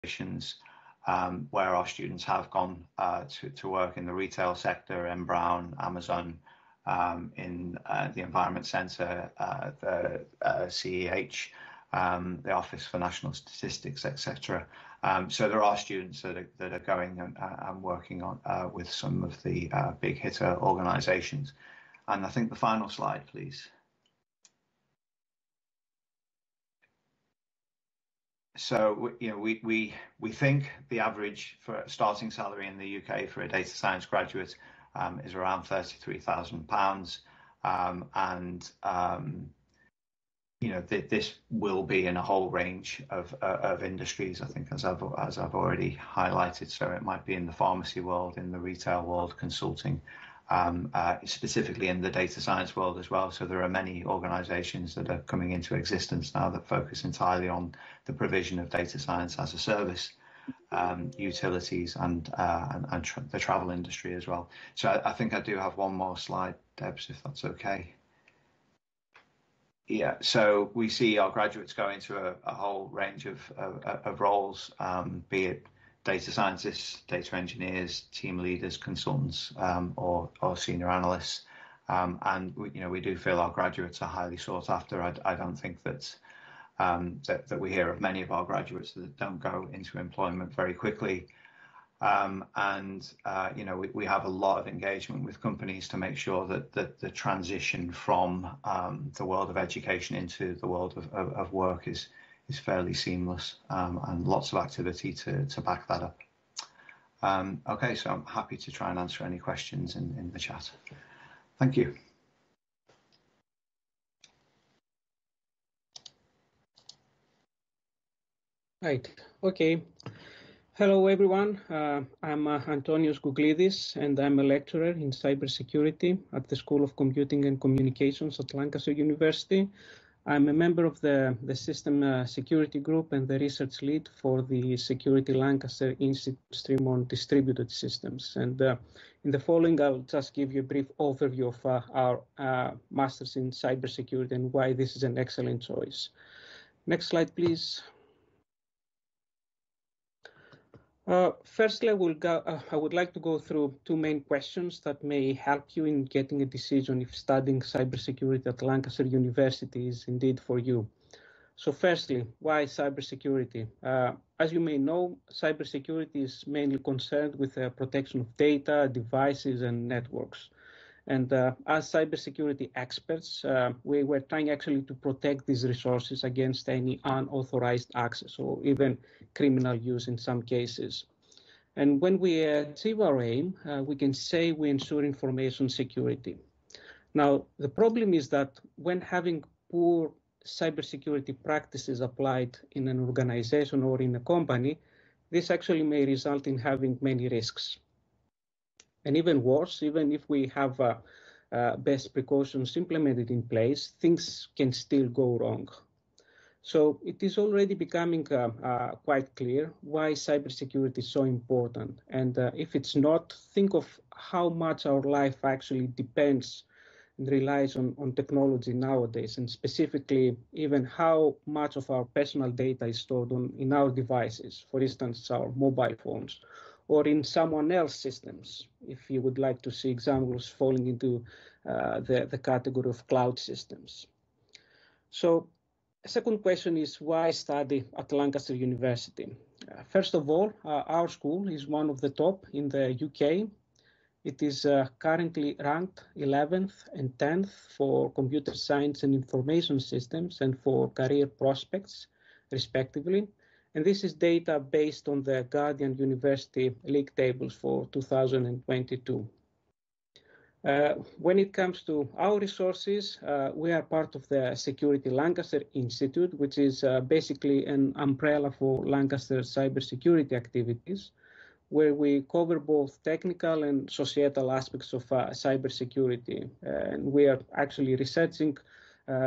organizations where our students have gone to work in the retail sector, in Brown, Amazon, in the Environment Centre, the CEH, the Office for National Statistics, etc. So there are students that are going and working on with some of the big hitter organisations. And I think the final slide, please. So we think the average for starting salary in the UK for a data science graduate is around £33,000, and this will be in a whole range of industries, I think, as I've already highlighted. So it might be in the pharmacy world, in the retail world, consulting, specifically in the data science world as well. So there are many organizations that are coming into existence now that focus entirely on the provision of data science as a service, utilities, and the travel industry as well. So I think I do have one more slide, Debs, if that's okay. Yeah, so we see our graduates go into a whole range of roles, be it data scientists, data engineers, team leaders, consultants, or senior analysts, and we do feel our graduates are highly sought after. I don't think that that we hear of many of our graduates that don't go into employment very quickly, and we have a lot of engagement with companies to make sure that the transition from the world of education into the world of work is fairly seamless, and lots of activity to back that up. Okay, so I'm happy to try and answer any questions in the chat. Thank you. Right, okay. Hello everyone, I'm Antonios Gouglidis, and I'm a lecturer in cybersecurity at the School of Computing and Communications at Lancaster University. I'm a member of the System Security Group and the research lead for the Security Lancaster Institute stream on distributed systems. And in the following, I'll just give you a brief overview of our Masters in Cybersecurity and why this is an excellent choice. Next slide, please. Firstly, I would like to go through two main questions that may help you in getting a decision if studying cybersecurity at Lancaster University is indeed for you. So firstly, why cybersecurity? As you may know, cybersecurity is mainly concerned with the protection of data, devices, and networks. And as cybersecurity experts, we were trying actually to protect these resources against any unauthorized access or even criminal use in some cases. And when we achieve our aim, we can say we ensure information security. Now, the problem is that when having poor cybersecurity practices applied in an organization or in a company, this actually may result in having many risks. And even worse, even if we have best precautions implemented in place, things can still go wrong. So it is already becoming quite clear why cybersecurity is so important. And if it's not, think of how much our life actually depends and relies on technology nowadays, and specifically even how much of our personal data is stored in our devices, for instance, our mobile phones, or in someone else's systems, if you would like to see examples falling into the category of cloud systems. So the second question is why study at Lancaster University? First of all, our school is one of the top in the UK. It is currently ranked 11th and 10th for computer science and information systems and for career prospects, respectively. And this is data based on the Guardian University League tables for 2022. When it comes to our resources, we are part of the Security Lancaster Institute, which is basically an umbrella for Lancaster cybersecurity activities, where we cover both technical and societal aspects of cybersecurity. And we are actually researching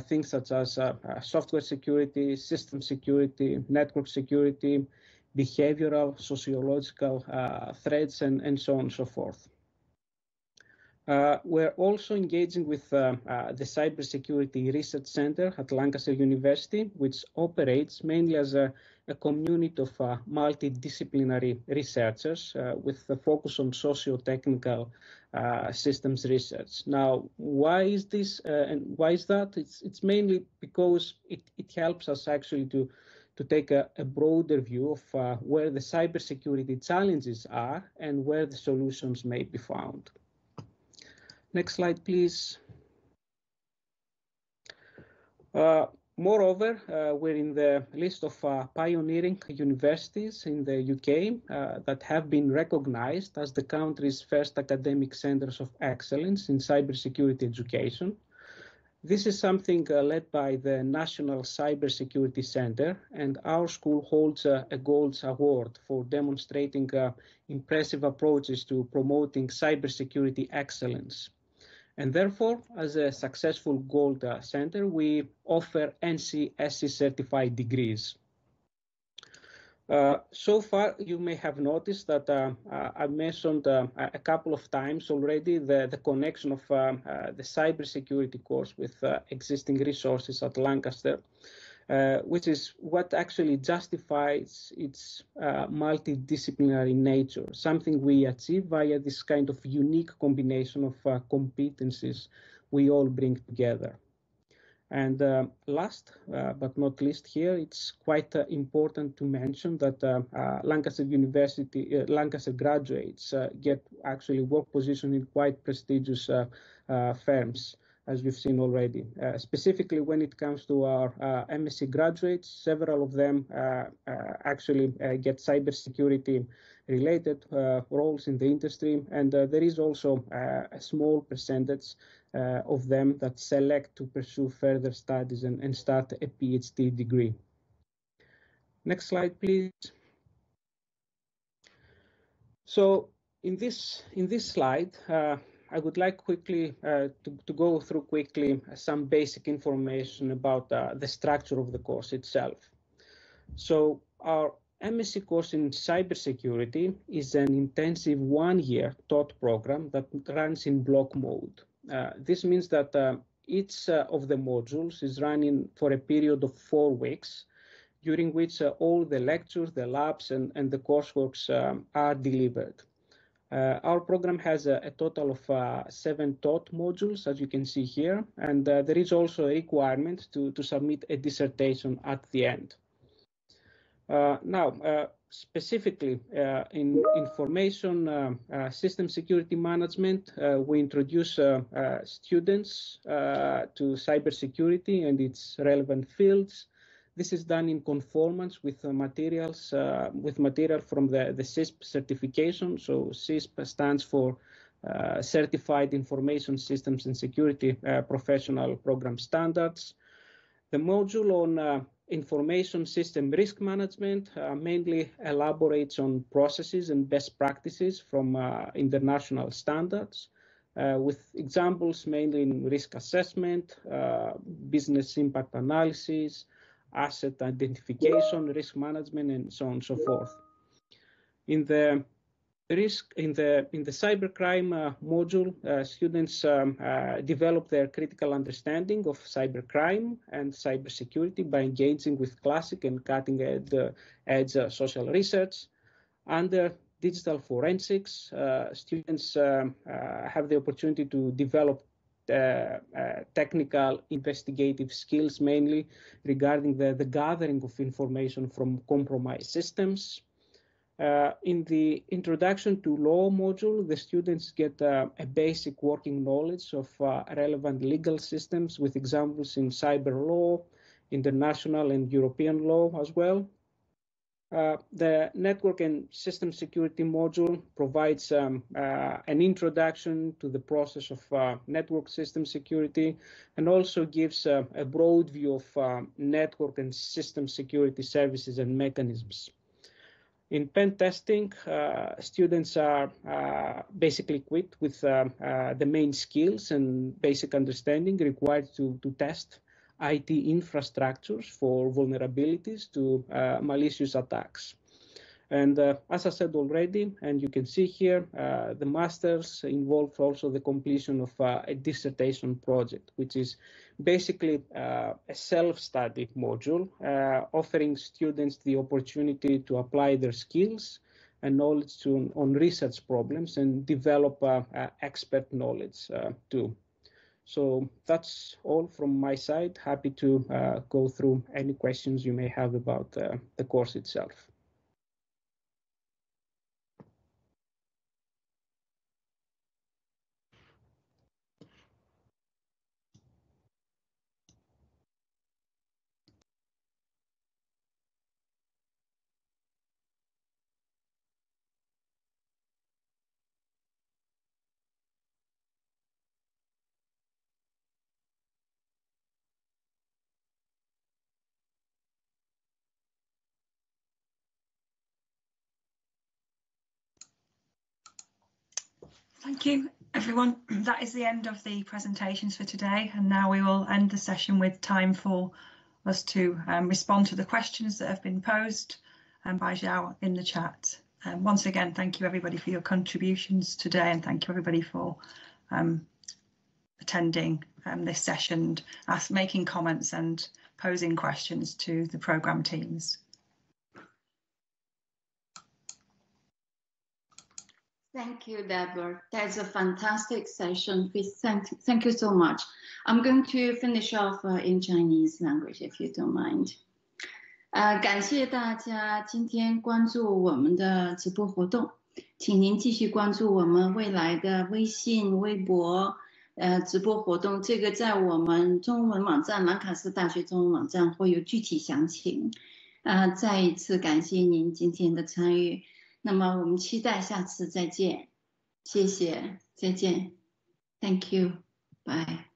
things such as software security, system security, network security, behavioral, sociological threats, and so on and so forth. We're also engaging with the Cybersecurity Research Center at Lancaster University, which operates mainly as a community of multidisciplinary researchers with a focus on socio-technical systems research. Now, why is this and why is that? It's mainly because it helps us actually to take a broader view of where the cybersecurity challenges are and where the solutions may be found. Next slide, please. Moreover, we're in the list of pioneering universities in the UK that have been recognized as the country's first academic centers of excellence in cybersecurity education. This is something led by the National Cybersecurity Center, and our school holds a Gold Award for demonstrating impressive approaces to promoting cybersecurity excellence. And therefore, as a successful Gold Center, we offer NCSC certified degrees. So far, you may have noticed that I mentioned a couple of times already the connection of the cybersecurity course with existing resources at Lancaster, which is what actually justifies its multidisciplinary nature, something we achieve via this kind of unique combination of competencies we all bring together. And last but not least here, it's quite important to mention that Lancaster University, Lancaster graduates get actually work position in quite prestigious firms, as we've seen already. Specifically when it comes to our MSc graduates, several of them actually get cybersecurity related roles in the industry, and there is also a small percentage of them that select to pursue further studies and start a PhD degree. Next slide, please. So in this slide, I would like quickly to go through quickly some basic information about the structure of the course itself. So our MSc course in cybersecurity is an intensive one-year taught program that runs in block mode. This means that each of the modules is running for a period of 4 weeks, during which all the lectures, the labs, and the courseworks are delivered. Our program has a total of 7 taught modules, as you can see here, and there is also a requirement to submit a dissertation at the end. Now, specifically in information system security management, we introduce students to cybersecurity and its relevant fields. This is done in conformance with material from the CISP certification. So CISP stands for Certified Information Systems and Security Professional Program Standards. The module on information system risk management mainly elaborates on processes and best practices from international standards, with examples mainly in risk assessment, business impact analysis, asset identification, risk management, and so on and so forth. In the cybercrime module, students develop their critical understanding of cybercrime and cybersecurity by engaging with classic and cutting-edge social research. Under digital forensics, students have the opportunity to develop technical investigative skills, mainly regarding the gathering of information from compromised systems. In the Introduction to Law module, the students get a basic working knowledge of relevant legal systems with examples in cyber law, international and European law as well. The Network and System Security module provides an introduction to the process of network system security and also gives a broad view of network and system security services and mechanisms. In pen testing, students are basically equipped with the main skills and basic understanding required to test IT infrastructures for vulnerabilities to malicious attacks. And as I said already, and you can see here, the masters involve also the completion of a dissertation project, which is basically a self-study module, offering students the opportunity to apply their skills and knowledge on research problems and develop expert knowledge too. So that's all from my side. Happy to go through any questions you may have about the course itself. Thank you, everyone. That is the end of the presentations for today, and now we will end the session with time for us to respond to the questions that have been posed by Zhao in the chat. Once again, thank you everybody for your contributions today, and thank you everybody for attending this session, making comments and posing questions to the programme teams. Thank you, Deborah. That's a fantastic session. Thank you so much. I'm going to finish off in Chinese language, if you don't mind. 感谢大家今天关注我们的直播活动，请您继续关注我们未来的微信、微博直播活动。这个在我们中文网站兰卡斯大学中文网站会有具体详情。再一次感谢您今天的参与。那么我们期待下次再见，谢谢，再见 ，Thank you，bye。